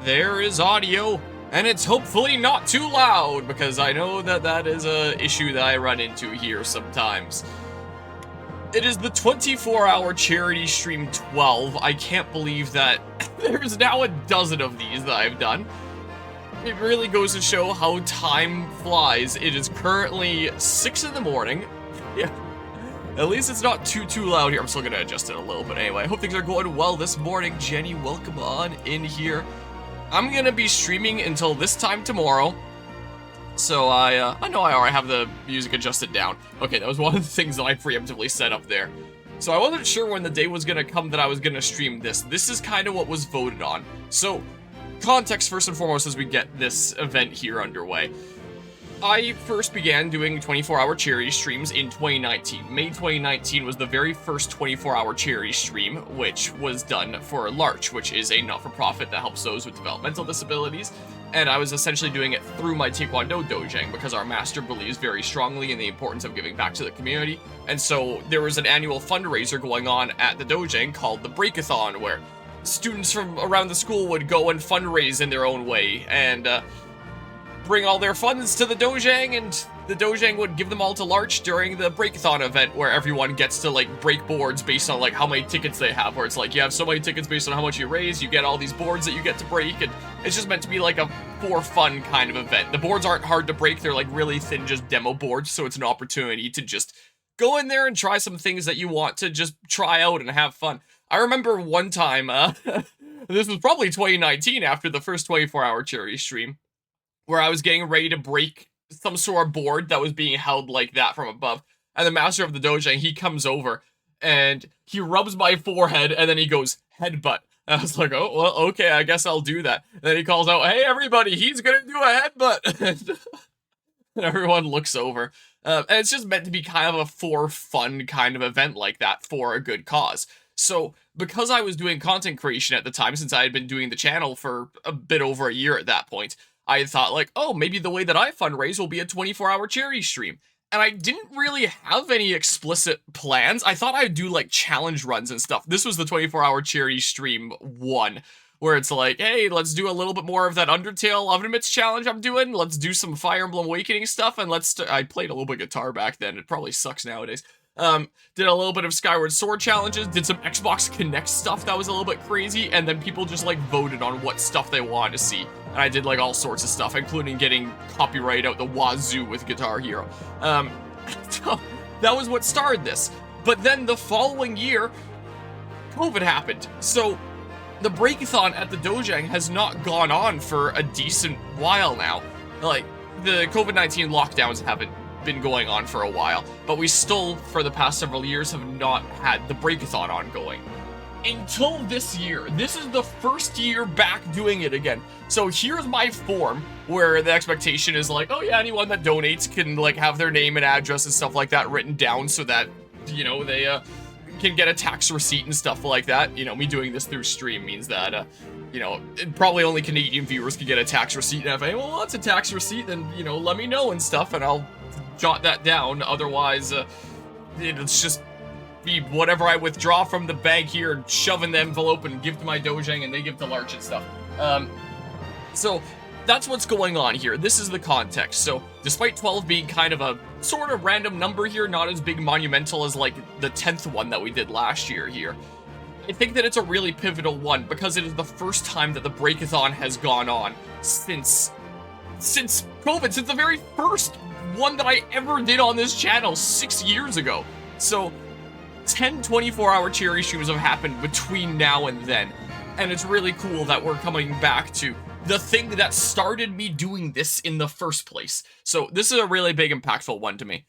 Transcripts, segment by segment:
there is audio, and it's hopefully not too loud, because I know that that is a issue that I run into here sometimes. It is the 24-hour charity stream 12. I can't believe that there's now a dozen of these that I've done. It really goes to show how time flies. It is currently 6 in the morning. Yeah. At least it's not too loud here. I'm still gonna adjust it a little bit anyway. I hope things are going well this morning. Jenny, welcome on in here. I'm gonna be streaming until this time tomorrow. So I know I already have the music adjusted down. Okay, that was one of the things that I preemptively set up there. So I wasn't sure when the day was gonna come that I was gonna stream this. This is kind of what was voted on. So, context first and foremost as we get this event here underway. I first began doing 24-hour charity streams in 2019. May 2019 was the very first 24-hour charity stream, which was done for L'Arche, which is a not-for-profit that helps those with developmental disabilities. And I was essentially doing it through my TaeKwonDo dojang because our master believes very strongly in the importance of giving back to the community. And so there was an annual fundraiser going on at the dojang called the Break-A-Thon, where students from around the school would go and fundraise in their own way and bring all their funds to the dojang, and the dojang would give them all to L'Arche during the Break-A-Thon event, where everyone gets to like break boards based on like how many tickets they have, where it's like you have so many tickets based on how much you raise, you get all these boards that you get to break, and it's just meant to be like a for fun kind of event. The boards aren't hard to break, they're like really thin, just demo boards, so it's an opportunity to just go in there and try some things that you want to just try out and have fun. I remember one time, this was probably 2019 after the first 24-hour charity stream, where I was getting ready to break some sort of board that was being held like that from above. And the master of the dojang, he comes over and he rubs my forehead and then he goes, headbutt. And I was like, oh, well, okay, I guess I'll do that. And then he calls out, hey, everybody, he's gonna do a headbutt. And everyone looks over. And it's just meant to be kind of a for fun kind of event like that for a good cause. So, because I was doing content creation at the time, since I had been doing the channel for a bit over a year at that point, I thought like, oh, maybe the way that I fundraise will be a 24-hour charity stream. And I didn't really have any explicit plans. I thought I'd do like challenge runs and stuff. This was the 24-hour charity stream 1, where it's like, hey, let's do a little bit more of that Undertale Oven Mitts challenge I'm doing. Let's do some Fire Emblem Awakening stuff, and I played a little bit of guitar back then. It probably sucks nowadays. Did a little bit of Skyward Sword challenges, did some Xbox Connect stuff that was a little bit crazy, and then people just like voted on what stuff they wanted to see. And I did like all sorts of stuff, including getting copyright out the wazoo with Guitar Hero. So that was what started this. But then the following year, COVID happened. So the Break-A-Thon at the dojang has not gone on for a decent while now. Like, the COVID-19 lockdowns haven't been going on for a while, but we still, for the past several years, have not had the Break-A-Thon ongoing. Until this year. This is the first year back doing it again. So here's my form, where the expectation is like, oh yeah, anyone that donates can like have their name and address and stuff like that written down so that, you know, they can get a tax receipt and stuff like that. You know, me doing this through stream means that, you know, probably only Canadian viewers can get a tax receipt. And if anyone wants a tax receipt, then, you know, let me know and stuff, and I'll jot that down. Otherwise, it's just be whatever I withdraw from the bank here and shove in the envelope and give to my dojang, and they give to L'Arche and stuff. So that's what's going on here. This is the context. So despite 12 being kind of a sort of random number here, not as big monumental as like the 10th one that we did last year here, I think that it's a really pivotal one because it is the first time that the Break-A-Thon has gone on since COVID, since the very first one that I ever did on this channel 6 years ago. So 10 24-hour charity streams have happened between now and then, and it's really cool that we're coming back to the thing that started me doing this in the first place. So this is a really big, impactful one to me.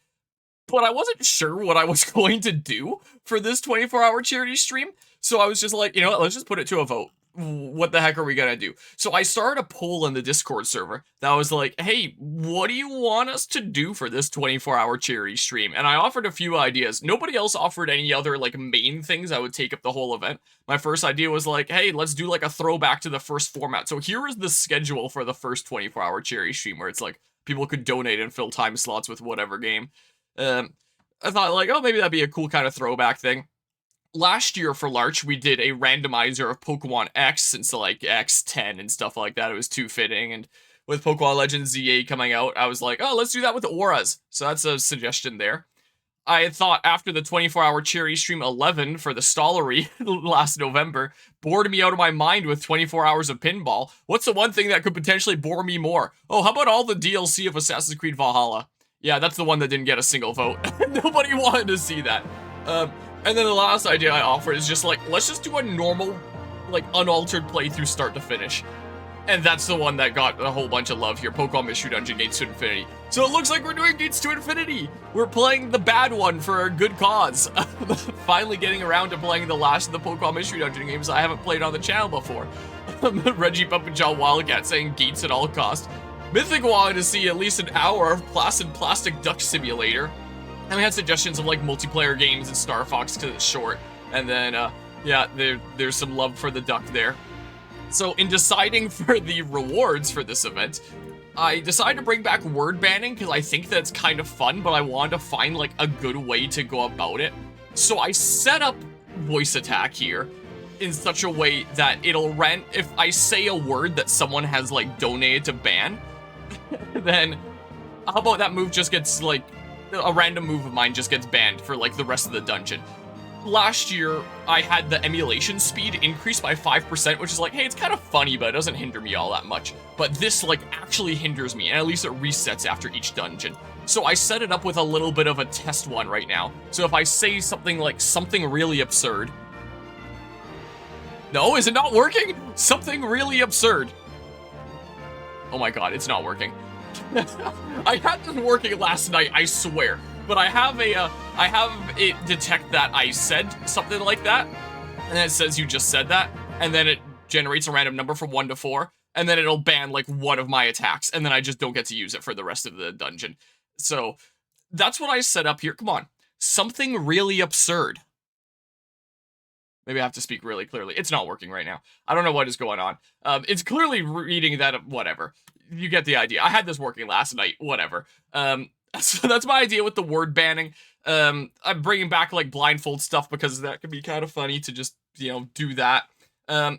But I wasn't sure what I was going to do for this 24-hour charity stream, so I was just like, you know what, let's just put it to a vote. What the heck are we gonna do? So I started a poll in the Discord server that was like, hey, what do you want us to do for this 24-hour charity stream? And I offered a few ideas. Nobody else offered any other like main things that would take up the whole event. My first idea was like, hey, let's do like a throwback to the first format. So here is the schedule for the first 24-hour charity stream, where it's like people could donate and fill time slots with whatever game. I thought like, oh, maybe that'd be a cool kind of throwback thing. last year for L'Arche, we did a randomizer of Pokemon X, since like X10 and stuff like that. It was too fitting, and with Pokemon Legends Z8 coming out, I was like, oh, let's do that with auras. So that's a suggestion there. I had thought after the 24-hour charity stream 11 for the Stollery last November bored me out of my mind with 24 hours of pinball. What's the one thing that could potentially bore me more? Oh, how about all the DLC of Assassin's Creed Valhalla? Yeah, that's the one that didn't get a single vote. Nobody wanted to see that. And then the last idea I offered is just like, let's just do a normal, like, unaltered playthrough start to finish. And that's the one that got a whole bunch of love here, Pokemon Mystery Dungeon Gates to Infinity. So it looks like we're doing Gates to Infinity! We're playing the bad one for a good cause. Finally getting around to playing the last of the Pokemon Mystery Dungeon games I haven't played on the channel before. Reggie Pump and John Wildcat saying Gates at all costs. Mythic wanted to see at least an hour of Placid Plastic Duck Simulator. And we had suggestions of like multiplayer games and Star Fox because it's short. And then, yeah, there's some love for the duck there. So in deciding for the rewards for this event, I decided to bring back word banning because I think that's kind of fun, but I wanted to find like a good way to go about it. So I set up voice attack here in such a way that it'll rent if I say a word that someone has like donated to ban, then how about that move just gets like a random move of mine just gets banned for like the rest of the dungeon. Last year, I had the emulation speed increased by 5%, which is like, hey, it's kind of funny, but it doesn't hinder me all that much. But this, like, actually hinders me, and at least it resets after each dungeon. So I set it up with a little bit of a test one right now. So if I say something like, something really absurd. No, is it not working? Something really absurd. Oh my god, it's not working. I had this working last night, I swear. But I have it detect that I said something like that, and then it says you just said that, and then it generates a random number from 1 to 4, and then it'll ban like one of my attacks, and then I just don't get to use it for the rest of the dungeon. So that's what I set up here. Come on, something really absurd. Maybe I have to speak really clearly. It's not working right now. I don't know what is going on. It's clearly reading that, whatever. You get the idea. I had this working last night, whatever. So that's my idea with the word banning. I'm bringing back like blindfold stuff because that could be kind of funny to just, you know, do that. I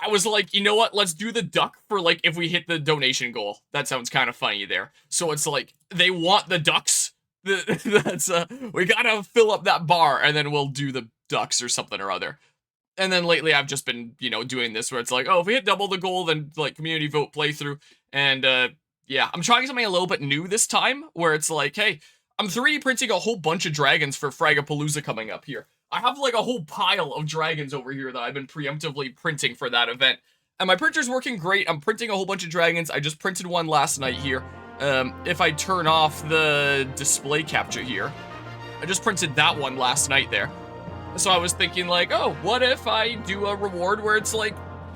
was like, you know what? Let's do the duck for like if we hit the donation goal. That sounds kind of funny there. So it's like they want the ducks. That's we gotta fill up that bar and then we'll do the ducks or something or other. And then lately I've just been, you know, doing this where it's like, oh, if we hit double the goal, then like community vote playthrough. And yeah, I'm trying something a little bit new this time, where it's like, hey, I'm 3D printing a whole bunch of dragons for Fragapalooza coming up here. I have like a whole pile of dragons over here that I've been preemptively printing for that event. And my printer's working great. I'm printing a whole bunch of dragons. I just printed one last night here. If I turn off the display capture here, I just printed that one last night there. So I was thinking like, oh, what if I do a reward where it's like,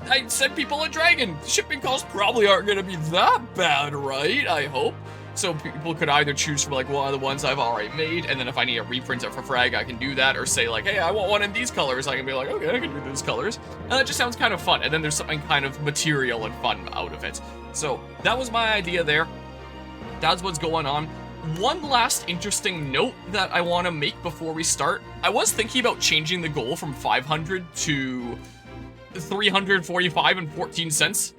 I send people a dragon. Shipping costs probably aren't going to be that bad, right? I hope. So people could either choose from like one of the ones I've already made, and then if I need a reprint it for Frag, I can do that, or say like, hey, I want one in these colors. I can be like, okay, I can do those colors. And that just sounds kind of fun. And then there's something kind of material and fun out of it. So that was my idea there. That's what's going on. One last interesting note that I want to make before we start. I was thinking about changing the goal from 500 to 345 and 14 cents,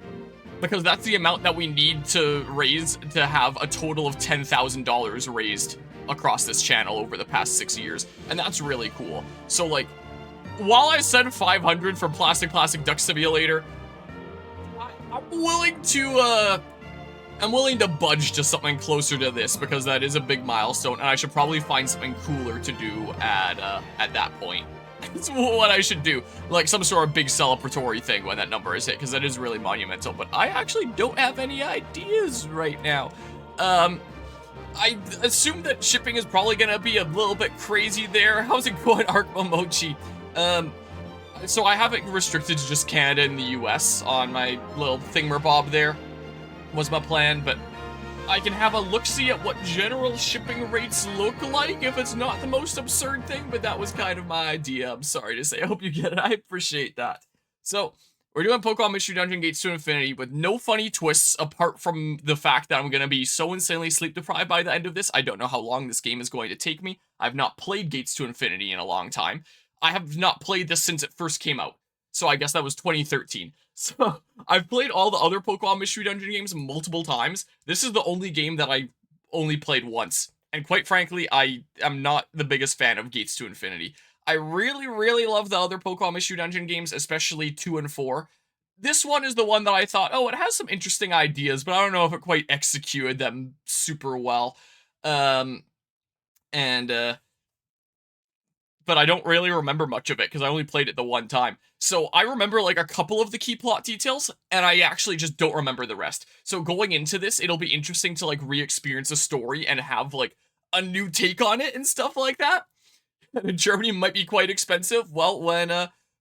because that's the amount that we need to raise to have a total of $10,000 raised across this channel over the past 6 years, and that's really cool. So like, while I said 500 for Plastic Duck Simulator, I'm willing to budge to something closer to this, because that is a big milestone, and I should probably find something cooler to do at that point. That's what I should do, like some sort of big celebratory thing when that number is hit, because that is really monumental. But I actually don't have any ideas right now. I assume that shipping is probably gonna be a little bit crazy there. How's it going, Arc Momochi? So I have it restricted to just Canada and the US on my little thingamabob there, was my plan, but I can have a look-see at what general shipping rates look like if it's not the most absurd thing, but that was kind of my idea. I'm sorry to say. I hope you get it. I appreciate that. So, we're doing Pokemon Mystery Dungeon Gates to Infinity with no funny twists apart from the fact that I'm going to be so insanely sleep-deprived by the end of this. I don't know how long this game is going to take me. I've not played Gates to Infinity in a long time. I have not played this since it first came out. So I guess that was 2013. So I've played all the other Pokemon Mystery Dungeon games multiple times. This is the only game that I only played once. And quite frankly, I am not the biggest fan of Gates to Infinity. I really, really love the other Pokemon Mystery Dungeon games, especially 2 and 4. This one is the one that I thought, oh, it has some interesting ideas, but I don't know if it quite executed them super well. But I don't really remember much of it because I only played it the one time. So I remember like a couple of the key plot details, and I actually just don't remember the rest. So going into this, it'll be interesting to like re-experience a story and have like a new take on it and stuff like that. And Germany might be quite expensive. Well, when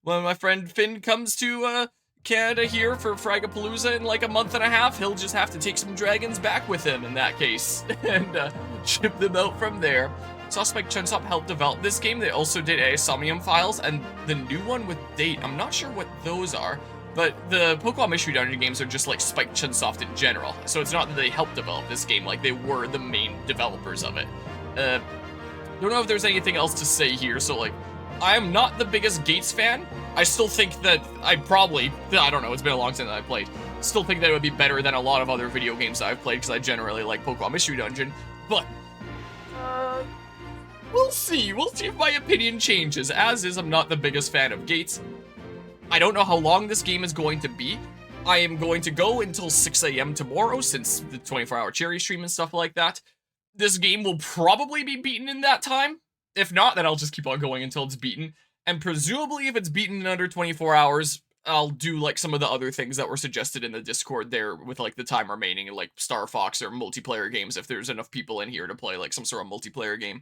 my friend Finn comes to Canada here for Fragapalooza in like a month and a half, he'll just have to take some dragons back with him in that case and ship them out from there. Suspect Chunsop helped develop this game. They also did Somnium Files and the new one with Date. I'm not sure what those are, but the Pokemon Mystery Dungeon games are just like Spike Chunsoft in general. So it's not that they helped develop this game, like they were the main developers of it. Don't know if there's anything else to say here. So like, I am not the biggest Gates fan. I still think that I don't know, it's been a long time that I played. Still think that it would be better than a lot of other video games that I've played because I generally like Pokemon Mystery Dungeon, but we'll see if my opinion changes. As is, I'm not the biggest fan of Gates. I don't know how long this game is going to be. I am going to go until 6 a.m. tomorrow since the 24-hour cherry stream and stuff like that. This game will probably be beaten in that time. If not, then I'll just keep on going until it's beaten. And presumably if it's beaten in under 24 hours, I'll do like some of the other things that were suggested in the Discord there with like the time remaining, like Star Fox or multiplayer games if there's enough people in here to play like some sort of multiplayer game.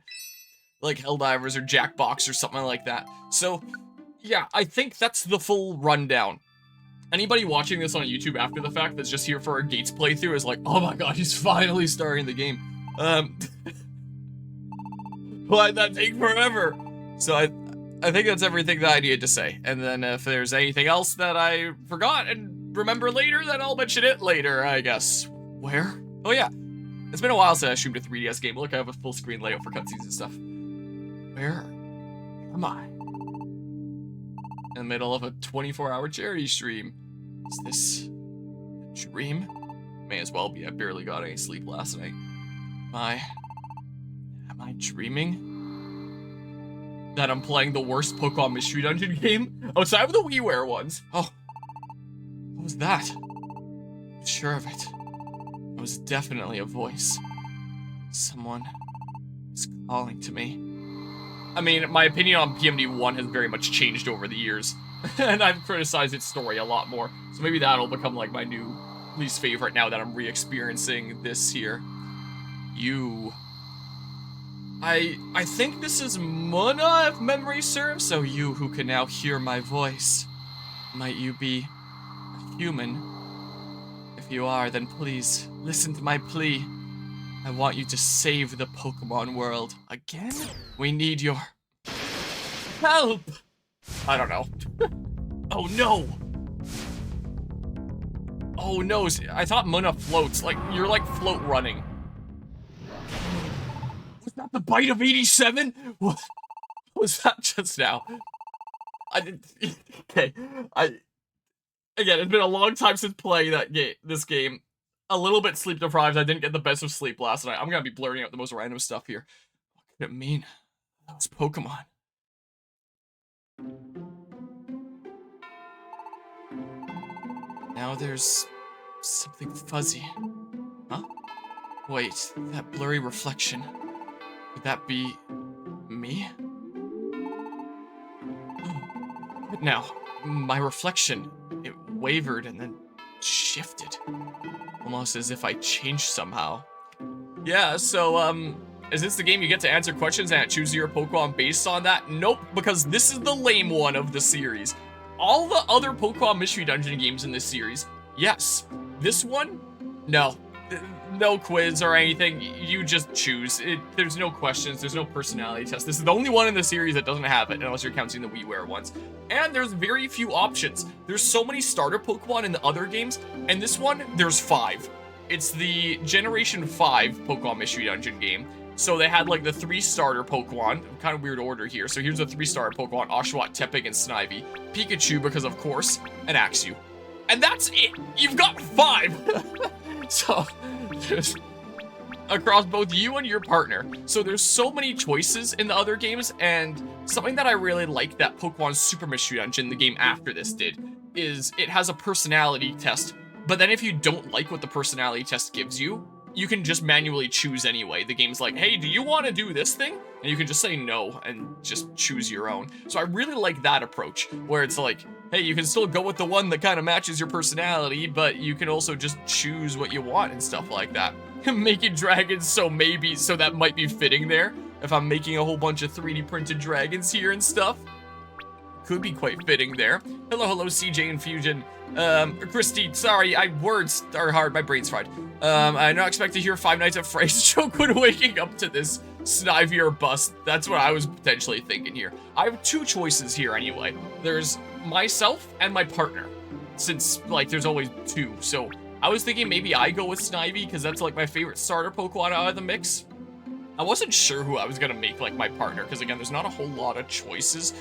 Like Helldivers or Jackbox or something like that. So, yeah, I think that's the full rundown. Anybody watching this on YouTube after the fact that's just here for a Gates playthrough is like, oh my god, he's finally starting the game. Why'd that take forever? So I think that's everything that I needed to say. And then if there's anything else that I forgot and remember later, then I'll mention it later, I guess. Where? Oh yeah, it's been a while since I streamed a 3DS game. Look, I have a full screen layout for cutscenes and stuff. Where am I? In the middle of a 24-hour charity stream. Is this a dream? May as well be. I barely got any sleep last night. Am I dreaming? That I'm playing the worst Pokemon Mystery Dungeon game? Outside of the WiiWare ones. Oh. What was that? I'm sure of it. It was definitely a voice. Someone is calling to me. I mean, my opinion on PMD1 has very much changed over the years. And I've criticized its story a lot more. So maybe that'll become like my new least favorite now that I'm re-experiencing this here. You. I think this is Muna, if memory serves. So you who can now hear my voice. Might you be a human? If you are, then please listen to my plea. I want you to save the Pokemon world. Again? We need your help! I don't know. Oh no! Oh no, I thought Muna floats. Like, you're like float running. Was that the bite of 87? What was that just now? Okay, again, it's been a long time since playing this game. A little bit sleep deprived. I didn't get the best of sleep last night. I'm gonna be blurting out the most random stuff here. What could it mean? Those Pokemon. Now there's something fuzzy. Huh? Wait, that blurry reflection. Could that be me? But now, my reflection, it wavered and then shifted. Almost as if I changed somehow. Yeah, so, is this the game you get to answer questions and choose your Pokemon based on that? Nope, because this is the lame one of the series. All the other Pokemon Mystery Dungeon games in this series, yes. This one, no. No quiz or anything, you just choose. There's no questions, there's no personality test. This is the only one in the series that doesn't have it, unless you're counting the WiiWare ones. And there's very few options. There's so many starter Pokemon in the other games, and this one, there's 5. It's the Generation 5 Pokemon Mystery Dungeon game. So they had like the 3 starter Pokemon, kind of weird order here. So here's the 3 starter Pokemon, Oshawott, Tepig, and Snivy. Pikachu, because of course, and Axew. And that's it! You've got 5! So, there's across both you and your partner. So there's so many choices in the other games, and something that I really like that Pokemon Super Mystery Dungeon, the game after this, did, is it has a personality test, but then if you don't like what the personality test gives you, you can just manually choose anyway. The game's like, hey, do you want to do this thing? And you can just say no and just choose your own. So I really like that approach, where it's like, hey, you can still go with the one that kind of matches your personality, but you can also just choose what you want and stuff like that. Making dragons, so that might be fitting there. If I'm making a whole bunch of 3D printed dragons here and stuff. Could be quite fitting there. Hello, CJ Infusion. Christy, sorry, words are hard, my brain's fried. I not expect to hear Five Nights at Freddy's joke when waking up to this Snivy or bust. That's what I was potentially thinking here. I have 2 choices here anyway. There's myself and my partner, since, like, there's always 2, so I was thinking maybe I go with Snivy, because that's, like, my favorite starter Pokemon out of the mix. I wasn't sure who I was gonna make, like, my partner, because, again, there's not a whole lot of choices.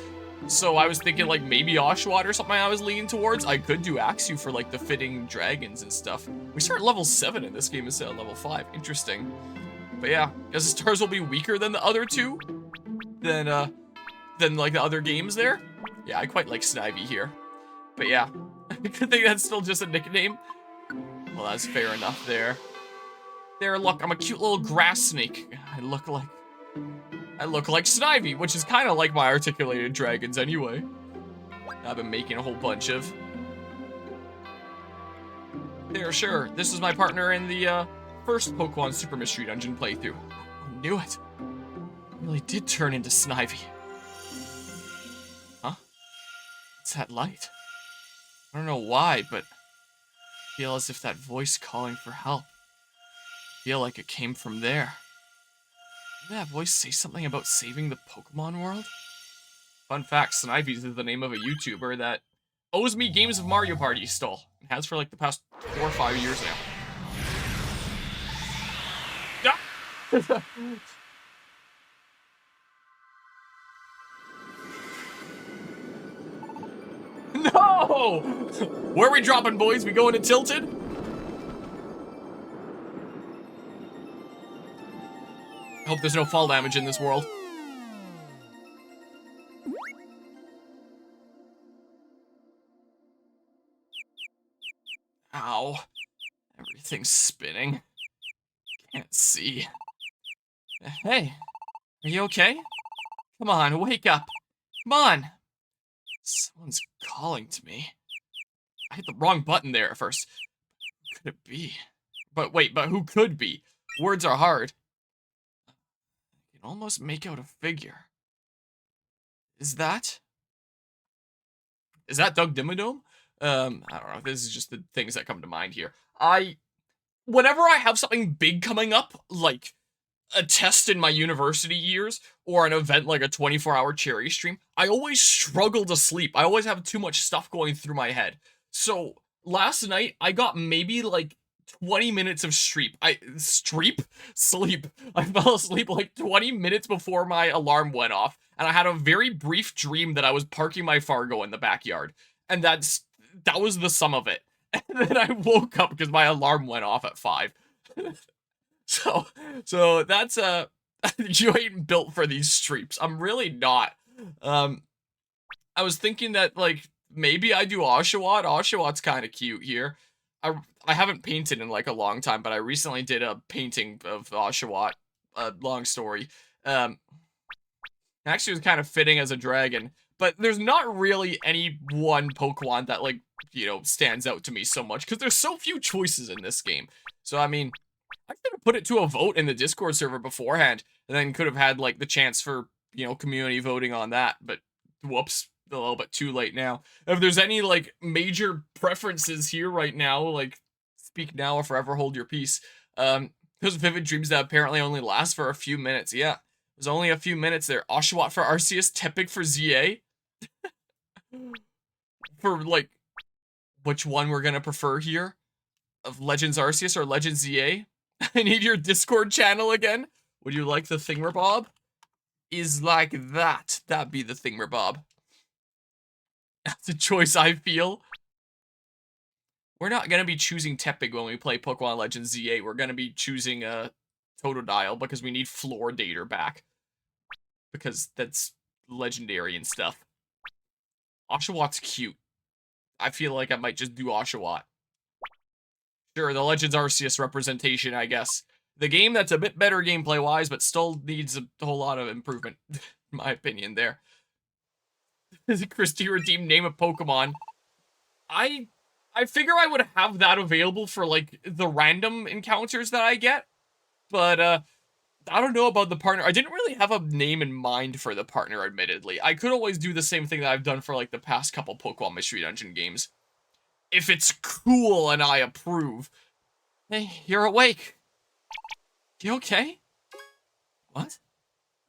So I was thinking, like, maybe Oshawott or something I was leaning towards. I could do Axew for, like, the fitting dragons and stuff. We start at level 7 in this game instead of level 5. Interesting. But yeah, guess the stars will be weaker than the other 2. Than, like, the other games there. Yeah, I quite like Snivy here. But yeah, good thing that's still just a nickname. Well, that's fair enough there. There, look, I'm a cute little grass snake. I look like Snivy, which is kind of like my articulated dragons anyway. I've been making a whole bunch of. There, sure. This is my partner in the first Pokemon Super Mystery Dungeon playthrough. I knew it. I really did turn into Snivy. Huh? It's that light. I don't know why, but I feel as if that voice calling for help. I feel like it came from there. Did that voice say something about saving the Pokemon world? Fun fact, Snivy is the name of a YouTuber that owes me games of Mario Party stole. It has for like the past 4 or 5 years now. Ah! No! Where are we dropping, boys? We going to Tilted? I hope there's no fall damage in this world. Ow. Everything's spinning. Can't see. Hey, are you okay? Come on, wake up. Come on. Someone's calling to me. I hit the wrong button there at first. Who could it be? But wait, who could be? Words are hard. I can almost make out a figure. Is that Doug Dimmadome? I don't know. This is just the things that come to mind here. Whenever I have something big coming up, like a test in my university years, or an event like a 24-hour charity stream, I always struggle to sleep. I always have too much stuff going through my head. So last night, I got maybe like 20 minutes of sleep. I fell asleep like 20 minutes before my alarm went off, and I had a very brief dream that I was parking my Fargo in the backyard, and that was the sum of it. And then I woke up because my alarm went off at 5. So that's you ain't built for these streams. I'm really not. I was thinking that, like, maybe I do Oshawott. Oshawott's kind of cute here. I haven't painted in like a long time, but I recently did a painting of Oshawott. Long story. Actually, was kind of fitting as a dragon, but there's not really any one Pokemon that, like, you know, stands out to me so much because there's so few choices in this game. So I mean, I could have put it to a vote in the Discord server beforehand, and then could have had like the chance for, you know, community voting on that. But whoops, a little bit too late now. If there's any like major preferences here right now, like speak now or forever hold your peace. Those vivid dreams that apparently only last for a few minutes. Yeah, there's only a few minutes there. Oshawott for Arceus, Tepig for ZA. For like, which one we're gonna prefer here? Of Legends Arceus or Legends ZA? I need your Discord channel again. Would you like the thingamabob? Is like that. That'd be the thingamabob. That's a choice I feel. We're not gonna be choosing Tepig when we play Pokemon Legends Z8. We're gonna be choosing Totodile because we need Floordater back. Because that's legendary and stuff. Oshawott cute. I feel like I might just do Oshawott. Sure, the Legends Arceus representation, I guess. The game that's a bit better gameplay-wise, but still needs a whole lot of improvement, in my opinion, there. Is it Christy redeemed name of Pokemon? I figure I would have that available for, like, the random encounters that I get. But, I don't know about the partner. I didn't really have a name in mind for the partner, admittedly. I could always do the same thing that I've done for, like, the past couple Pokemon Mystery Dungeon games. If it's cool and I approve. Hey, you're awake. You okay? What?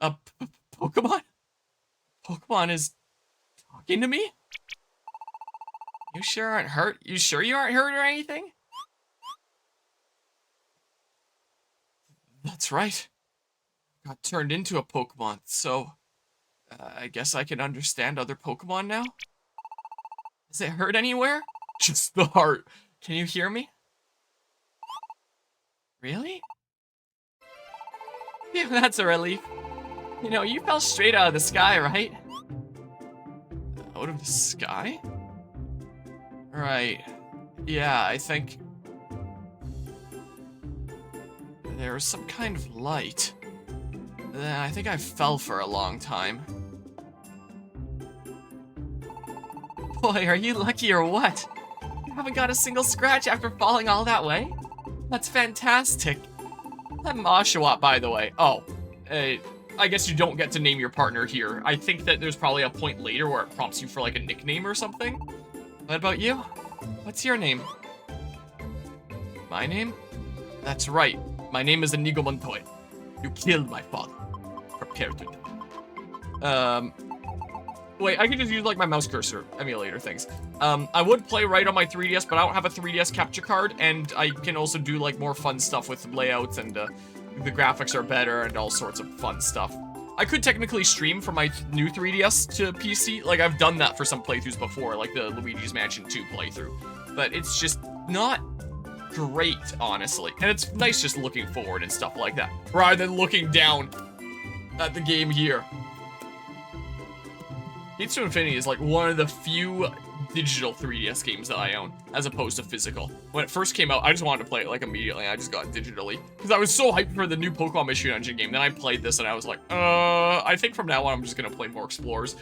A Pokemon? Pokemon is talking to me? You sure aren't hurt? You sure you aren't hurt or anything? That's right. Got turned into a Pokemon, so I guess I can understand other Pokemon now? Does it hurt anywhere? Just the heart. Can you hear me? Really? Yeah, that's a relief. You know, you fell straight out of the sky, right? Out of the sky? Right. Yeah, I think there was some kind of light. Then I think I fell for a long time. Boy, are you lucky or what? You haven't got a single scratch after falling all that way? That's fantastic. I'm Oshawott, by the way. Oh, I guess you don't get to name your partner here. I think that there's probably a point later where it prompts you for, like, a nickname or something. What about you? What's your name? My name? That's right. My name is Inigo Montoya. You killed my father. Prepare to die. Wait, I can just use, like, my mouse cursor emulator things. I would play right on my 3DS, but I don't have a 3DS capture card, and I can also do, like, more fun stuff with layouts, and, the graphics are better, and all sorts of fun stuff. I could technically stream from my new 3DS to PC. Like, I've done that for some playthroughs before, like the Luigi's Mansion 2 playthrough. But it's just not great, honestly. And it's nice just looking forward and stuff like that, rather than looking down at the game here. Gates to Infinity is like one of the few digital 3DS games that I own, as opposed to physical. When it first came out, I just wanted to play it like immediately. I just got it digitally because I was so hyped for the new Pokemon Mystery Dungeon game. Then I played this and I was like, I think from now on I'm just gonna play more Explorers.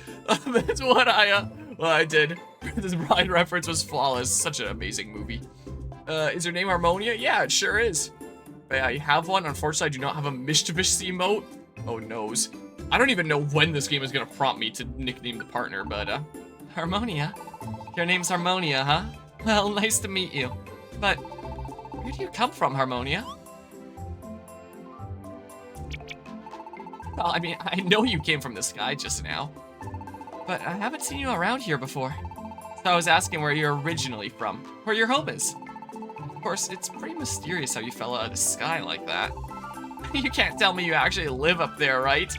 That's what I did. This Bride reference was flawless. Such an amazing movie. Is your name Harmonia? Yeah, it sure is. I have one. Unfortunately, I do not have a mischievous emote. Oh noes. I don't even know when this game is gonna prompt me to nickname the partner, but Harmonia? Your name's Harmonia, huh? Well, nice to meet you. But where do you come from, Harmonia? Well, I mean, I know you came from the sky just now, but I haven't seen you around here before. So I was asking where you're originally from, where your home is. Of course, it's pretty mysterious how you fell out of the sky like that. You can't tell me you actually live up there, right?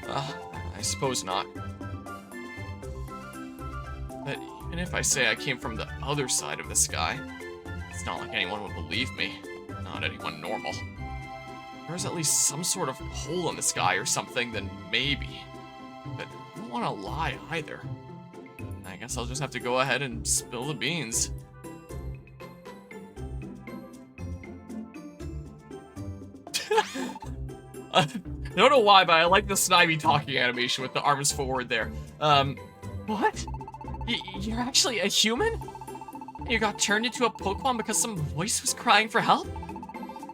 I suppose not. But even if I say I came from the other side of the sky, it's not like anyone would believe me. Not anyone normal. If there's at least some sort of hole in the sky or something, then maybe. But I don't want to lie either. I guess I'll just have to go ahead and spill the beans. I don't know why, but I like the Snivy talking animation with the arms forward there. What? You're actually a human? You got turned into a Pokemon because some voice was crying for help?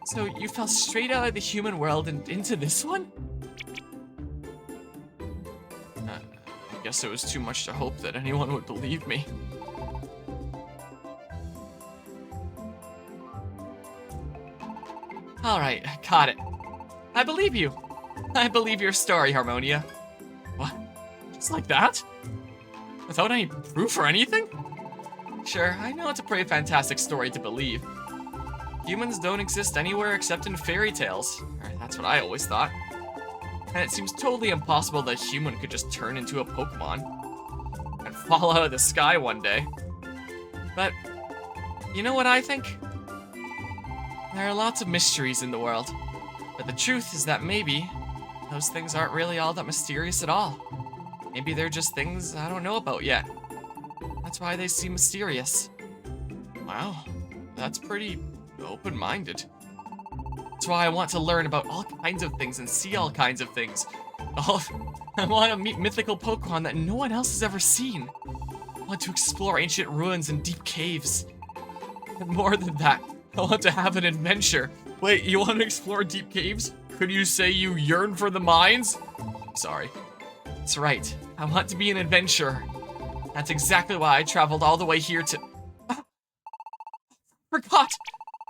So you fell straight out of the human world and into this one? I guess it was too much to hope that anyone would believe me. Alright, got it. I believe you. I believe your story, Harmonia. What? Just like that? Without any proof or anything? Sure, I know it's a pretty fantastic story to believe. Humans don't exist anywhere except in fairy tales. Or that's what I always thought. And it seems totally impossible that a human could just turn into a Pokemon and fall out of the sky one day. But, you know what I think? There are lots of mysteries in the world. But the truth is that maybe those things aren't really all that mysterious at all. Maybe they're just things I don't know about yet. That's why they seem mysterious. Wow, that's pretty open-minded. That's why I want to learn about all kinds of things and see all kinds of things. I want to meet mythical Pokemon that no one else has ever seen. I want to explore ancient ruins and deep caves. And more than that, I want to have an adventure. Wait, you want to explore deep caves? Could you say you yearn for the mines? Sorry. That's right. I want to be an adventurer. That's exactly why I traveled all the way here to... Forgot!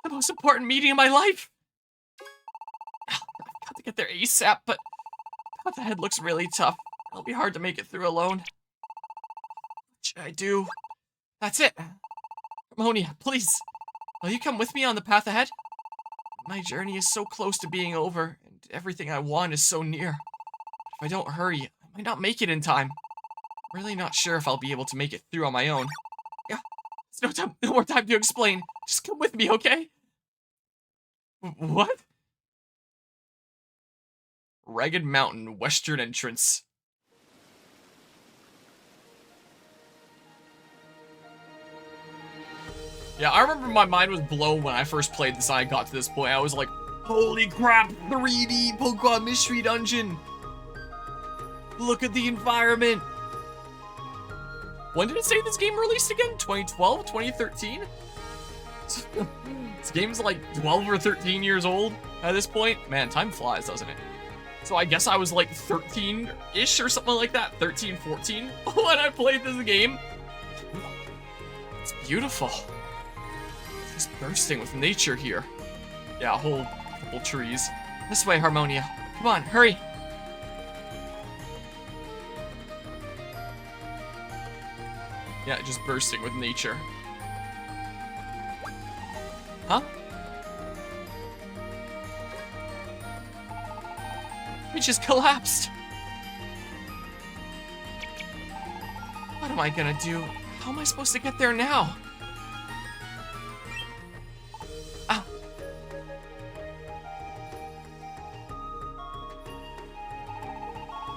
The most important meeting of my life! I've got to get there ASAP, but the head looks really tough. It'll be hard to make it through alone. What should I do? That's it! Harmonia, please! Will you come with me on the path ahead? My journey is so close to being over, and everything I want is so near. If I don't hurry, I might not make it in time. I'm really not sure if I'll be able to make it through on my own. Yeah, there's no more time to explain. Just come with me, okay? What? Ragged Mountain, western entrance. Yeah, I remember my mind was blown when I first played this and I got to this point. I was like, holy crap, 3D Pokemon Mystery Dungeon. Look at the environment. When did it say this game released again? 2012? 2013? This game's like 12 or 13 years old at this point. Man, time flies, doesn't it? So I guess I was like 13-ish or something like that. 13, 14 when I played this game. It's beautiful. It's bursting with nature here. Yeah, a whole couple trees. This way, Harmonia. Come on, hurry. Yeah, just bursting with nature. Huh? It just collapsed. What am I gonna do? How am I supposed to get there now? Ah.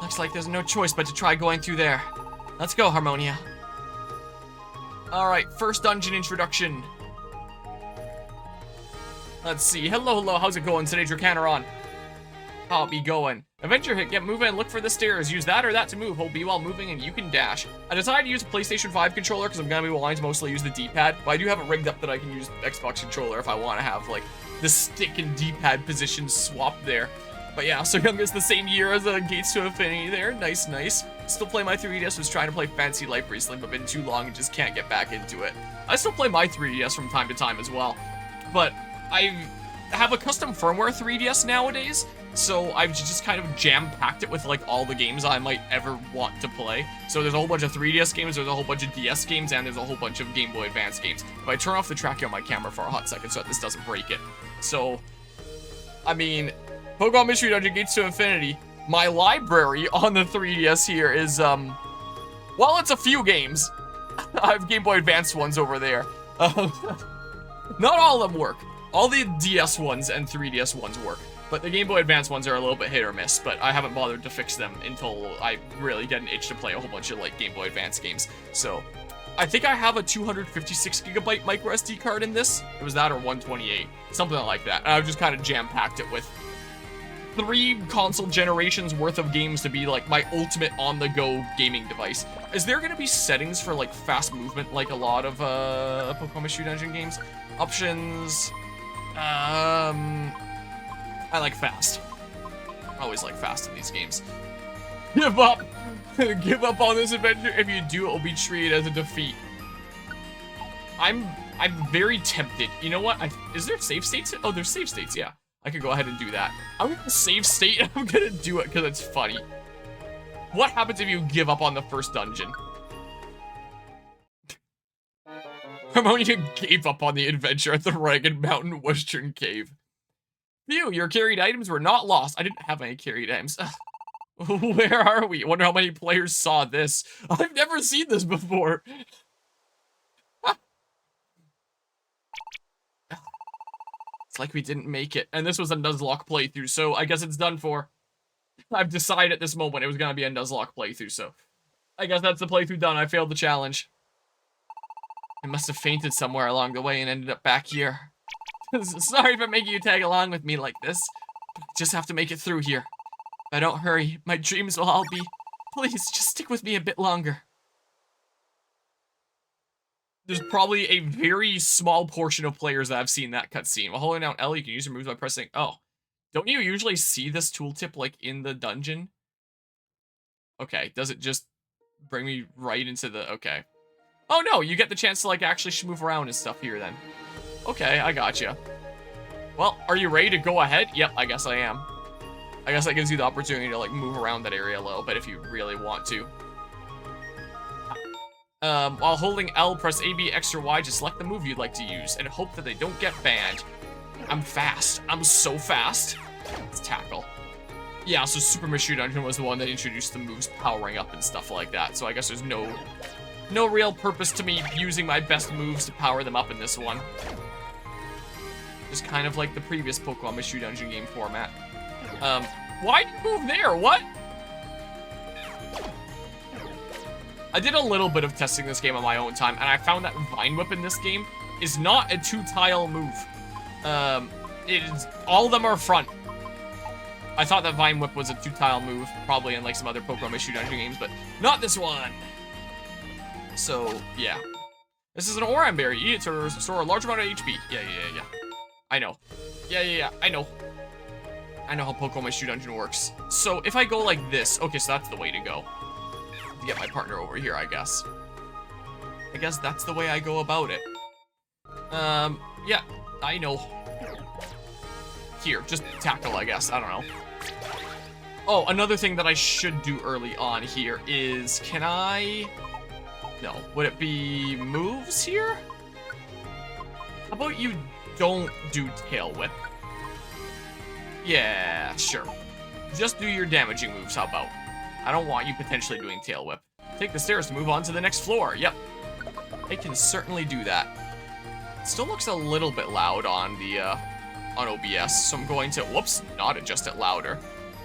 Looks like there's no choice but to try going through there. Let's go, Harmonia. Alright, first dungeon introduction. Let's see. Hello, how's it going? Today's Dracanaron. How'll be going? Adventure hit, get moving and look for the stairs. Use that or that to move. Hold B while moving and you can dash. I decided to use a PlayStation 5 controller because I'm gonna be wanting to mostly use the D-pad, but I do have it rigged up that I can use Xbox controller if I want to have like the stick and D-pad position swapped there. But yeah, so young is the same year as Gates to Infinity there. Nice, nice. Still play my 3DS, was trying to play Fantasy Life recently, but been too long and just can't get back into it. I still play my 3DS from time to time as well. But I have a custom firmware 3DS nowadays, so I've just kind of jam-packed it with like all the games I might ever want to play. So there's a whole bunch of 3DS games, there's a whole bunch of DS games, and there's a whole bunch of Game Boy Advance games. If I turn off the tracking on my camera for a hot second so that this doesn't break it. So, I mean, Pokemon Mystery Dungeon Gates to Infinity. My library on the 3DS here is, well, it's a few games. I have Game Boy Advance ones over there. Not all of them work. All the DS ones and 3DS ones work. But the Game Boy Advance ones are a little bit hit or miss, but I haven't bothered to fix them until I really get an itch to play a whole bunch of, like, Game Boy Advance games. So, I think I have a 256GB micro SD card in this. It was that or 128, something like that. And I've just kind of jam-packed it with 3 console generations worth of games to be like my ultimate on-the-go gaming device. Is there gonna be settings for like fast movement like a lot of Pokemon Mystery Dungeon games? Options. I like fast. I always like fast in these games. Give up! Give up on this adventure. If you do, it will be treated as a defeat. I'm very tempted. You know what? Is there save states? Oh, there's save states, yeah. I could go ahead and do that. I'm gonna save state and I'm gonna do it because it's funny. What happens if you give up on the first dungeon? Harmonia gave up on the adventure at the Ragged Mountain Western Cave. Phew, your carried items were not lost. I didn't have any carried items. Where are we? I wonder how many players saw this. I've never seen this before. It's like we didn't make it. And this was a Nuzlocke playthrough, so I guess it's done for. I've decided at this moment it was going to be a Nuzlocke playthrough, so I guess that's the playthrough done. I failed the challenge. I must have fainted somewhere along the way and ended up back here. Sorry for making you tag along with me like this. Just have to make it through here. If I don't hurry, my dreams will all be... Please, just stick with me a bit longer. There's probably a very small portion of players that have seen that cutscene. While holding down L, you can use your moves by pressing... Oh. Don't you usually see this tooltip, like, in the dungeon? Okay, does it just bring me right into the... Okay. Oh, no, you get the chance to, like, actually move around and stuff here, then. Okay, I gotcha. Well, are you ready to go ahead? Yep, I guess I am. I guess that gives you the opportunity to, like, move around that area a little bit if you really want to. While holding L, press A, B, X, or Y to select the move you'd like to use, and hope that they don't get banned. I'm fast. I'm so fast. Let's tackle. Yeah, so Super Mystery Dungeon was the one that introduced the moves powering up and stuff like that, so I guess there's no real purpose to me using my best moves to power them up in this one. Just kind of like the previous Pokemon Mystery Dungeon game format. Why'd you move there? What? I did a little bit of testing this game on my own time, and I found that Vine Whip in this game is not a 2-tile move. All of them are front. I thought that Vine Whip was a 2-tile move, probably in like some other Pokemon Mystery Dungeon games, but not this one. So, yeah. This is an Oran Berry. Eat it to restore a large amount of HP. Yeah. I know. Yeah, I know. I know how Pokemon Mystery Dungeon works. So, if I go like this... Okay, so that's the way to go. To get my partner over here, I guess. I guess that's the way I go about it. Yeah, I know. Here, just tackle, I guess. I don't know. Oh, another thing that I should do early on here is... Can I... No. Would it be moves here? How about you don't do Tail Whip? Yeah, sure. Just do your damaging moves, how about? I don't want you potentially doing Tail Whip. Take the stairs to move on to the next floor. Yep. I can certainly do that. It still looks a little bit loud on the, on OBS, so I'm going to, whoops, not adjust it louder.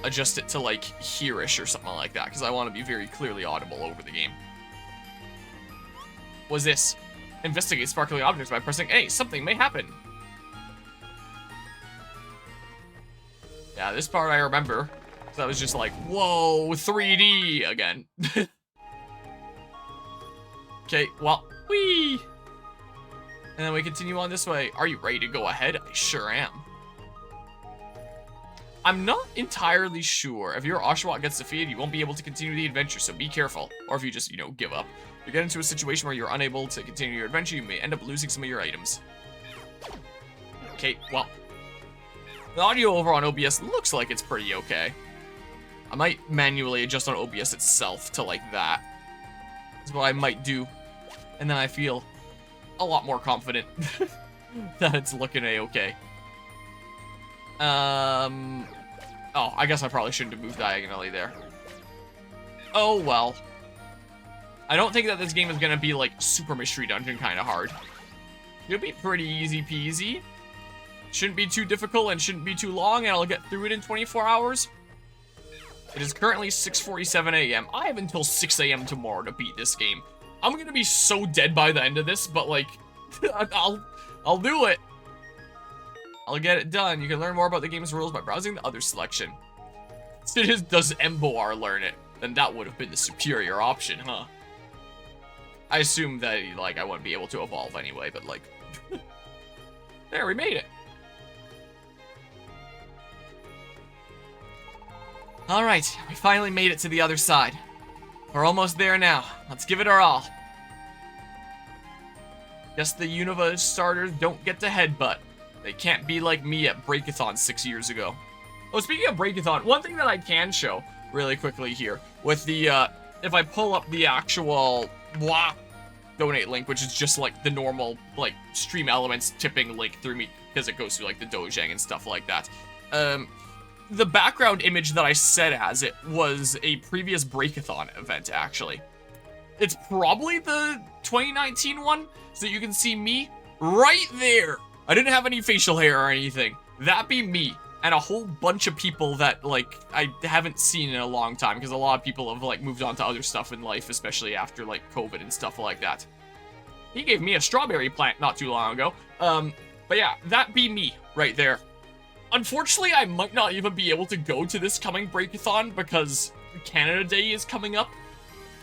Adjust it to, like, hearish or something like that, because I want to be very clearly audible over the game. What's this? Investigate sparkling objects by pressing A. Something may happen. Yeah, this part I remember. So I was just like, whoa, 3D again. Okay, well, whee! And then we continue on this way. Are you ready to go ahead? I sure am. I'm not entirely sure. If your Oshawott gets defeated, you won't be able to continue the adventure, so be careful. Or if you just, you know, give up. If you get into a situation where you're unable to continue your adventure, you may end up losing some of your items. Okay, well. The audio over on OBS looks like it's pretty okay. I might manually adjust on OBS itself to like that. That's what I might do. And then I feel a lot more confident that it's looking a-okay. Oh, I guess I probably shouldn't have moved diagonally there. Oh, well. I don't think that this game is going to be, like, Super Mystery Dungeon kind of hard. It'll be pretty easy peasy. Shouldn't be too difficult and shouldn't be too long, and I'll get through it in 24 hours. It is currently 6:47 a.m. I have until 6 a.m. tomorrow to beat this game. I'm going to be so dead by the end of this, but, like, I'll do it. I'll get it done. You can learn more about the game's rules by browsing the other selection. It is, does Emboar learn it? Then that would have been the superior option, huh? I assume that, like, I wouldn't be able to evolve anyway, but, like... There, we made it. Alright, we finally made it to the other side. We're almost there now. Let's give it our all. Guess the Unova starters don't get to headbutt. They can't be like me at Break-A-Thon 6 years ago. Oh, speaking of Break-A-Thon, one thing that I can show really quickly here, with the, if I pull up the actual donate link, which is just like the normal like Stream Elements tipping link through me because it goes through like the dojang and stuff like that. The background image that I set as it was a previous Break-A-Thon event, actually. It's probably the 2019 one, so you can see me right there. I didn't have any facial hair or anything. That be me. And a whole bunch of people that, like, I haven't seen in a long time, because a lot of people have, like, moved on to other stuff in life, especially after, like, COVID and stuff like that. He gave me a strawberry plant not too long ago. But yeah, that be me right there. Unfortunately, I might not even be able to go to this coming Break-A-Thon because Canada Day is coming up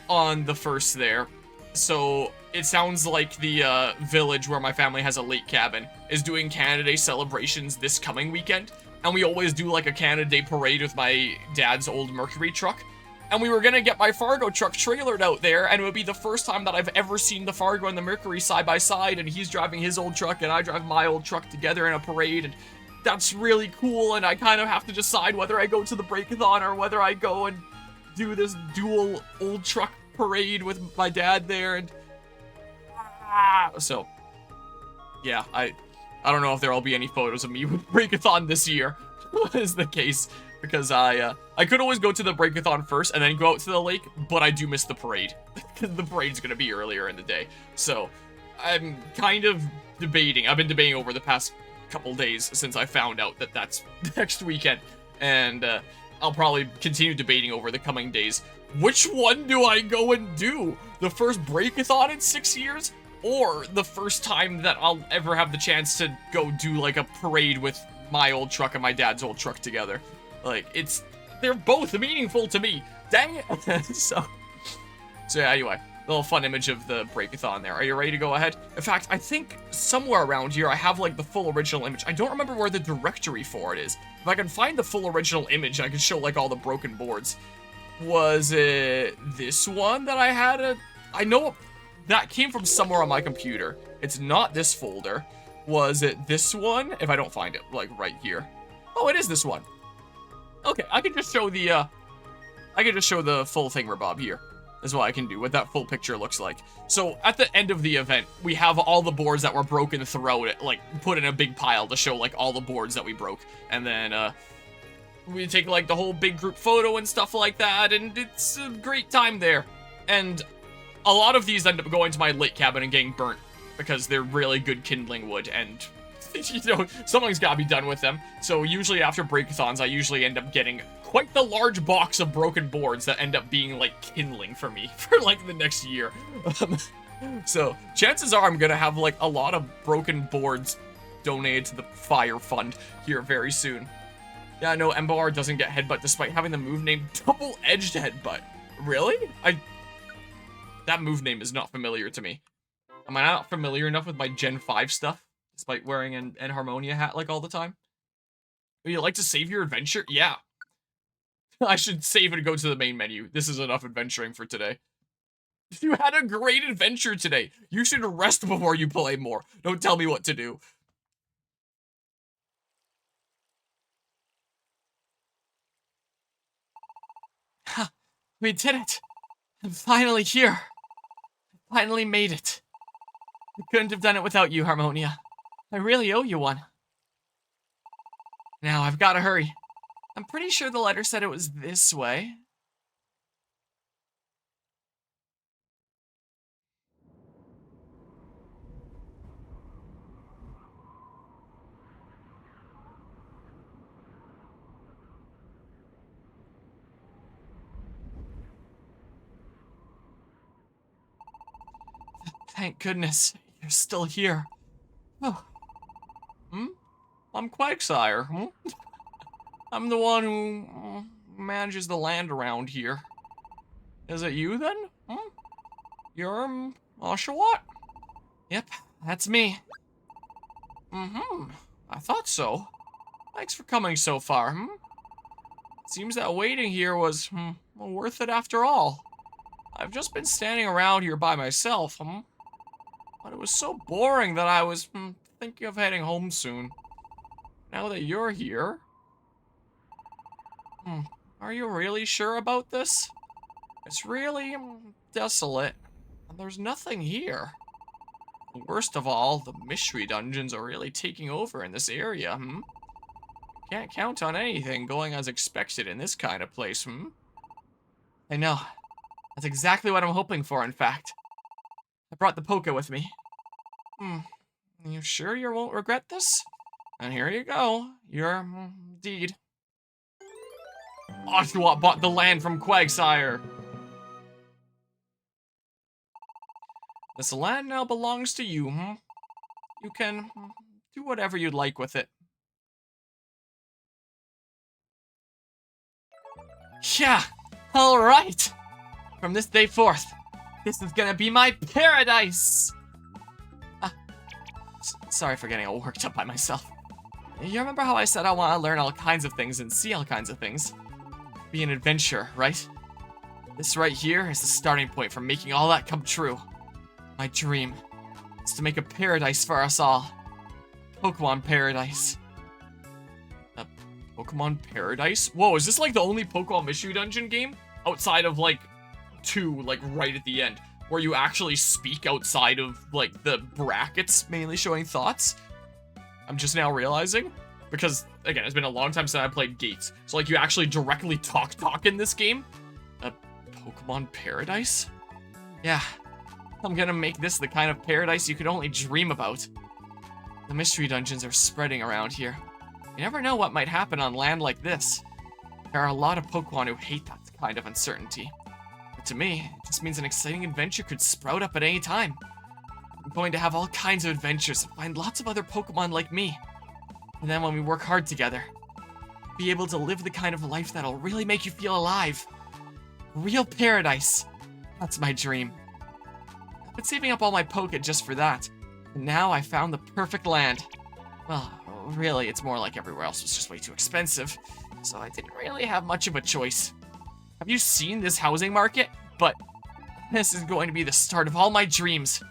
on the 1st there. So it sounds like the village where my family has a lake cabin is doing Canada Day celebrations this coming weekend. And we always do like a Canada Day parade with my dad's old Mercury truck. And we were gonna get my Fargo truck trailered out there, and it would be the first time that I've ever seen the Fargo and the Mercury side by side, and he's driving his old truck and I drive my old truck together in a parade, and that's really cool. And I kind of have to decide whether I go to the Break-A-Thon or whether I go and do this dual old truck parade with my dad there. And so yeah, I don't know if there'll be any photos of me with Break-A-Thon this year is the case, because I could always go to the Break-A-Thon first and then go out to the lake, but I do miss the parade because the parade's gonna be earlier in the day. So I'm kind of debating. I've been debating over the past couple days since I found out that that's next weekend, and I'll probably continue debating over the coming days. Which one do I go and do? The first Break-A-Thon in 6 years, or the first time that I'll ever have the chance to go do like a parade with my old truck and my dad's old truck together? Like, they're both meaningful to me. Dang it. So yeah, anyway, little fun image of the Break-A-Thon there. Are you ready to go ahead? In fact, I think somewhere around here I have like the full original image. I don't remember where the directory for it is. If I can find the full original image, I can show like all the broken boards. Was it this one that I had? I know that came from somewhere on my computer. It's not this folder. Was it this one? If I don't find it, like right here. Oh, it is this one. Okay, I can just show the full thingamabob here. Is what I can do, what that full picture looks like. So at the end of the event, we have all the boards that were broken throughout it, like put in a big pile to show like all the boards that we broke. And then we take like the whole big group photo and stuff like that, and it's a great time there. And a lot of these end up going to my lake cabin and getting burnt because they're really good kindling wood, and you know, something's gotta be done with them. So usually after Break-A-Thons, I usually end up getting quite the large box of broken boards that end up being like kindling for me for like the next year. So chances are I'm gonna have like a lot of broken boards donated to the fire fund here very soon. Yeah, no, Embar doesn't get headbutt despite having the move name double-edged headbutt. Really? That move name is not familiar to me. Am I not familiar enough with my Gen 5 stuff? Despite wearing an Harmonia hat like all the time? Would you like to save your adventure? Yeah. I should save and go to the main menu. This is enough adventuring for today. You had a great adventure today. You should rest before you play more. Don't tell me what to do. We did it. I'm finally here. I finally made it. I couldn't have done it without you, Harmonia. I really owe you one. Now, I've got to hurry. I'm pretty sure the letter said it was this way. Thank goodness you're still here. Oh. I'm Quagsire. I'm the one who manages the land around here. Is it you then? You're Oshawott? Yep, that's me. I thought so. Thanks for coming so far, Seems that waiting here was, worth it after all. I've just been standing around here by myself, But it was so boring that I was, thinking of heading home soon. Now that you're here... Are you really sure about this? It's really, desolate. And there's nothing here. Worst of all, the mystery dungeons are really taking over in this area, Can't count on anything going as expected in this kind of place, I know. That's exactly what I'm hoping for, in fact. I brought the Poké with me. You sure you won't regret this? And here you go. Your deed. Oshawott bought the land from Quagsire. This land now belongs to you, You can do whatever you'd like with it. Yeah, alright! From this day forth, this is gonna be my paradise! Sorry for getting all worked up by myself. You remember how I said I want to learn all kinds of things and see all kinds of things? Be an adventurer, right? This right here is the starting point for making all that come true. My dream is to make a paradise for us all. Pokemon paradise. A Pokemon paradise? Whoa, is this like the only Pokemon Mystery Dungeon game? Outside of like 2, like right at the end, where you actually speak outside of like the brackets mainly showing thoughts? I'm just now realizing, because again, it's been a long time since I played Gates. So like you actually directly talk in this game? A Pokemon paradise? Yeah. I'm gonna make this the kind of paradise you could only dream about. The mystery dungeons are spreading around here. You never know what might happen on land like this. There are a lot of Pokemon who hate that kind of uncertainty. But to me, it just means an exciting adventure could sprout up at any time. I'm going to have all kinds of adventures and find lots of other Pokemon like me. And then when we work hard together, be able to live the kind of life that'll really make you feel alive. Real paradise. That's my dream. I've been saving up all my Poké just for that. And now I found the perfect land. Well, really, it's more like everywhere else was just way too expensive. So I didn't really have much of a choice. Have you seen this housing market? But this is going to be the start of all my dreams.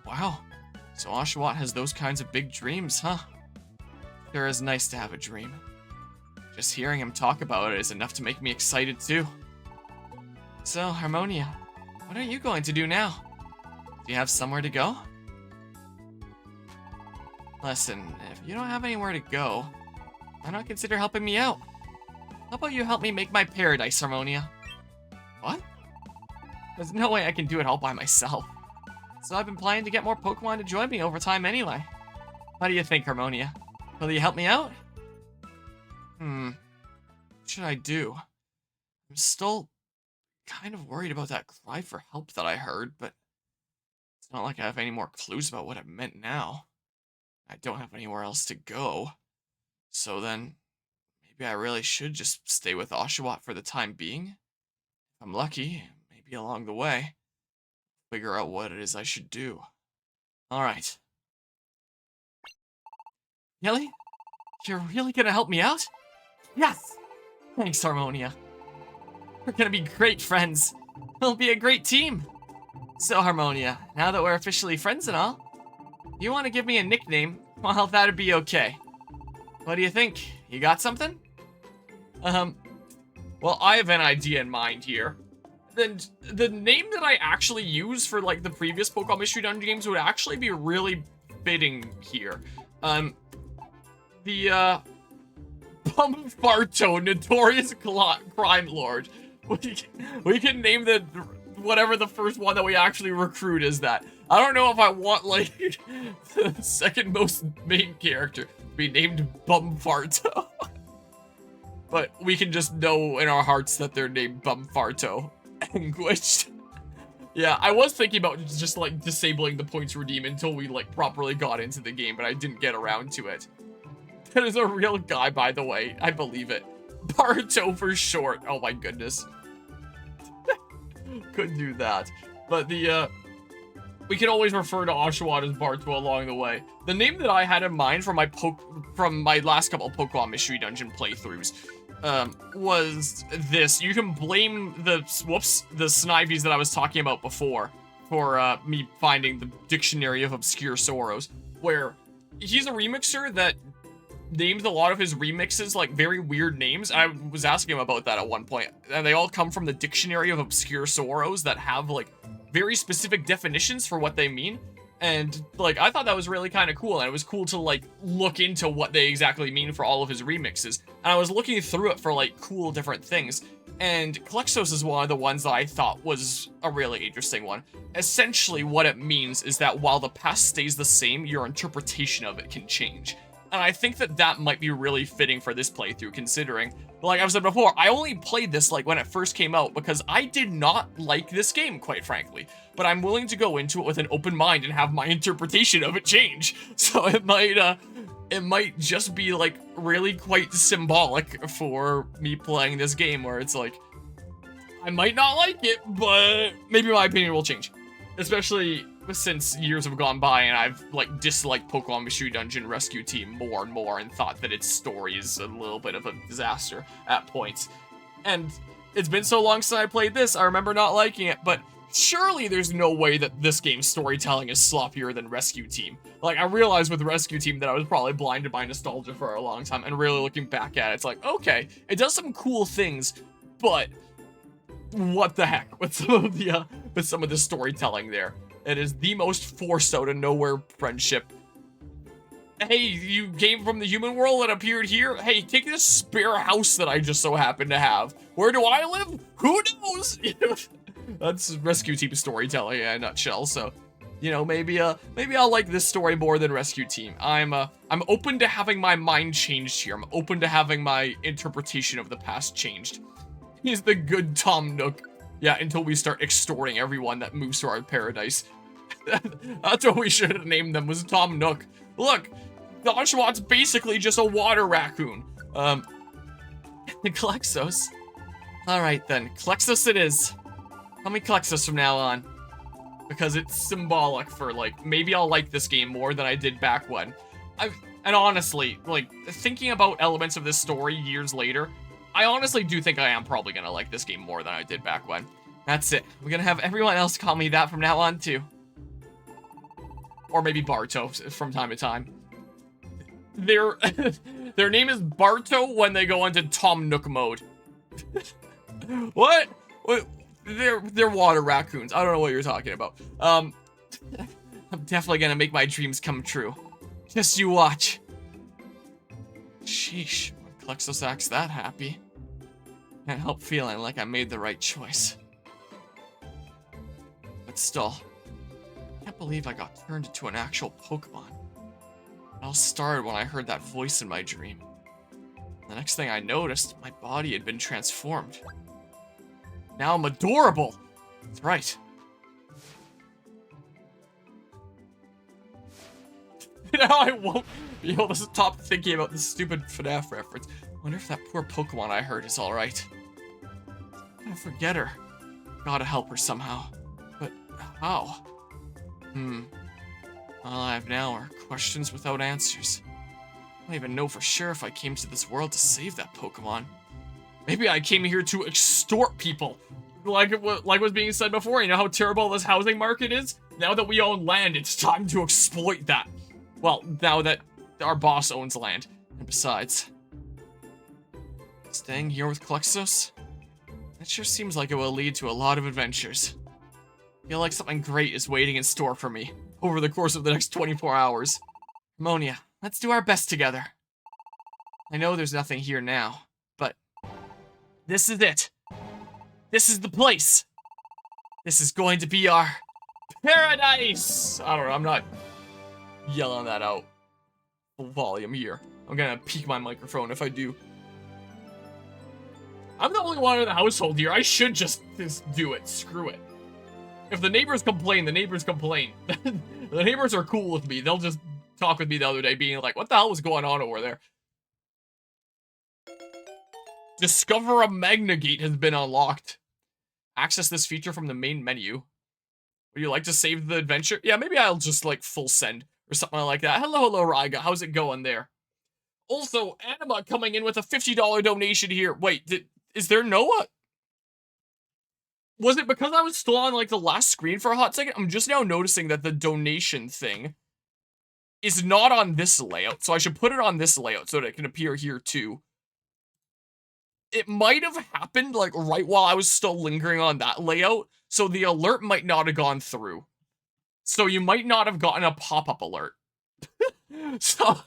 Wow. So Oshawott has those kinds of big dreams, huh? Sure is nice to have a dream. Just hearing him talk about it is enough to make me excited too. So, Harmonia, what are you going to do now? Do you have somewhere to go? Listen, if you don't have anywhere to go, why not consider helping me out? How about you help me make my paradise, Harmonia? What? There's no way I can do it all by myself. So I've been planning to get more Pokemon to join me over time anyway. What do you think, Harmonia? Will you help me out? What should I do? I'm still kind of worried about that cry for help that I heard, but it's not like I have any more clues about what it meant now. I don't have anywhere else to go. So then, maybe I really should just stay with Oshawott for the time being. If I'm lucky, maybe along the way, figure out what it is I should do. Alright. Really? You're really gonna help me out? Yes! Thanks, Harmonia. We're gonna be great friends. We'll be a great team. So, Harmonia, now that we're officially friends and all, you want to give me a nickname? Well, that'd be okay. What do you think? You got something? Well, I have an idea in mind here. Then the name that I actually use for like the previous Pokemon Mystery Dungeon games would actually be really fitting here. The Bumfarto, Notorious Crime Lord. We can name the whatever the first one that we actually recruit is that. I don't know if I want like the second most main character to be named Bumfarto. But we can just know in our hearts that they're named Bumfarto. Anguished. Yeah, I was thinking about just like disabling the points redeem until we like properly got into the game, but I didn't get around to it. That is a real guy, by the way. I believe it. Barto for short. Oh my goodness. Couldn't do that. But the, we can always refer to Oshawott as Barto along the way. The name that I had in mind from my last couple of Pokemon Mystery Dungeon playthroughs, was this. You can blame the Snivies that I was talking about before for, me finding the Dictionary of Obscure Sorrows, where he's a remixer that named a lot of his remixes like very weird names. I was asking him about that at one point, and they all come from the Dictionary of Obscure Sorrows that have like very specific definitions for what they mean. And, like, I thought that was really kind of cool, and it was cool to, like, look into what they exactly mean for all of his remixes. And I was looking through it for, like, cool different things. And Klexos is one of the ones that I thought was a really interesting one. Essentially, what it means is that while the past stays the same, your interpretation of it can change. And I think that that might be really fitting for this playthrough, considering, like I've said before, I only played this, like, when it first came out, because I did not like this game, quite frankly. But I'm willing to go into it with an open mind and have my interpretation of it change. So it might just be, like, really quite symbolic for me playing this game, where it's like, I might not like it, but maybe my opinion will change. Especially since years have gone by and I've, like, disliked Pokemon Mystery Dungeon Rescue Team more and more and thought that its story is a little bit of a disaster at points. And it's been so long since I played this, I remember not liking it, but surely there's no way that this game's storytelling is sloppier than Rescue Team. Like, I realized with Rescue Team that I was probably blinded by nostalgia for a long time, and really looking back at it, it's like, okay, it does some cool things, but what the heck with some of the storytelling there. It is the most forced out of nowhere friendship. Hey, you came from the human world and appeared here? Hey, take this spare house that I just so happen to have. Where do I live? Who knows? That's Rescue Team storytelling in a nutshell. So, you know, maybe I'll like this story more than Rescue Team. I'm open to having my mind changed here. I'm open to having my interpretation of the past changed. He's the good Tom Nook. Yeah, until we start extorting everyone that moves to our paradise. That's what we should have named them, was Tom Nook. Look, Oshawot's basically just a water raccoon. Klexos. Alright then, Klexos it is. Call me Klexos from now on. Because it's symbolic for, like, maybe I'll like this game more than I did back when. And honestly, like, thinking about elements of this story years later, I honestly do think I am probably gonna like this game more than I did back when. That's it. We're gonna have everyone else call me that from now on, too. Or maybe Barto from time to time. Their name is Barto when they go into Tom Nook mode. What? They're water raccoons. I don't know what you're talking about. I'm definitely gonna make my dreams come true. Just you watch. Sheesh. Klexos acts that happy. Can't help feeling like I made the right choice. But still, I can't believe I got turned into an actual Pokemon. It all started when I heard that voice in my dream. The next thing I noticed, my body had been transformed. Now I'm adorable! That's right. Now I won't be able to stop thinking about this stupid FNAF reference. Wonder if that poor Pokemon I heard is alright. I forget her. Gotta help her somehow. But how? All I have now are questions without answers. I don't even know for sure if I came to this world to save that Pokemon. Maybe I came here to extort people. Like was being said before, you know how terrible this housing market is? Now that we own land, it's time to exploit that. Well, now that our boss owns land. And besides, staying here with Klexos? That sure seems like it will lead to a lot of adventures. I feel like something great is waiting in store for me over the course of the next 24 hours. Harmonia, let's do our best together. I know there's nothing here now, but this is it. This is the place. This is going to be our paradise. I don't know, I'm not yelling that out full volume here. I'm gonna peak my microphone if I do. I'm the only one in the household here. I should just do it. Screw it. If the neighbors complain, the neighbors complain. The neighbors are cool with me. They'll just talk with me the other day being like, what the hell was going on over there? Discover a Magna Gate has been unlocked. Access this feature from the main menu. Would you like to save the adventure? Yeah, maybe I'll just, like, full send or something like that. Hello, Raiga. How's it going there? Also, Anima coming in with a $50 donation here. Wait, is there Noah? Was it because I was still on, like, the last screen for a hot second? I'm just now noticing that the donation thing is not on this layout. So I should put it on this layout so that it can appear here, too. it might have happened, like, right while I was still lingering on that layout, so the alert might not have gone through. So you might not have gotten a pop-up alert. So,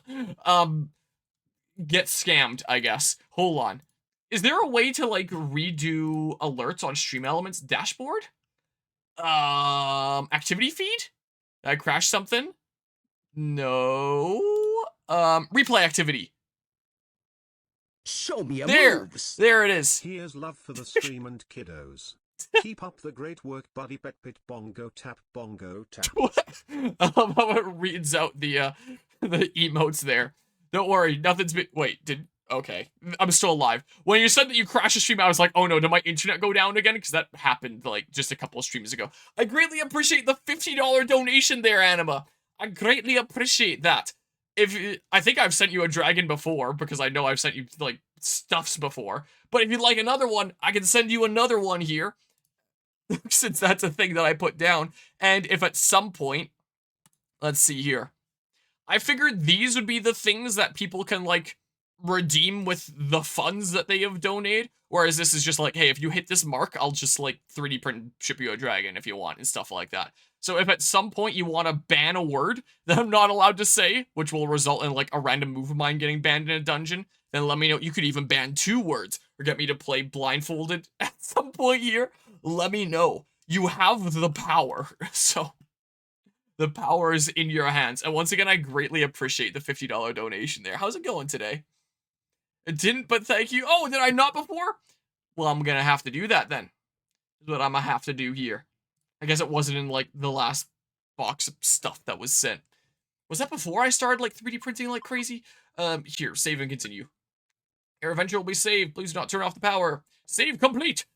get scammed, I guess. Hold on. Is there a way to, like, redo alerts on Stream Elements dashboard? Activity feed? Did I crash something? No. Replay activity. Show me your moves. There it is. Here's love for the stream and kiddos. Keep up the great work, buddy. Pet pit bongo tap bongo tap. I love how it reads out the emotes there. Don't worry, nothing's been. Wait, okay, I'm still alive. When you said that you crashed the stream, I was like, oh no, did my internet go down again? Because that happened like just a couple of streams ago. I greatly appreciate the $50 donation there, Anima. I greatly appreciate that. I think I've sent you a dragon before, because I know I've sent you like stuffs before. But if you'd like another one, I can send you another one here. Since that's a thing that I put down. And if at some point, let's see here. I figured these would be the things that people can, like, redeem with the funds that they have donated. Whereas this is just like, hey, if you hit this mark, I'll just, like, 3D print and ship you a dragon if you want and stuff like that. So if at some point you want to ban a word that I'm not allowed to say, which will result in, like, a random move of mine getting banned in a dungeon, then let me know. You could even ban 2 words or get me to play blindfolded at some point here. Let me know. You have the power. So the power is in your hands. And once again, I greatly appreciate the $50 donation there. How's it going today? It didn't, but thank you. Oh, did I not before? Well, I'm going to have to do that then. That's what I'm going to have to do here. I guess it wasn't in, like, the last box of stuff that was sent. Was that before I started, like, 3D printing like crazy? Here, save and continue. Your adventure will be saved. Please do not turn off the power. Save complete.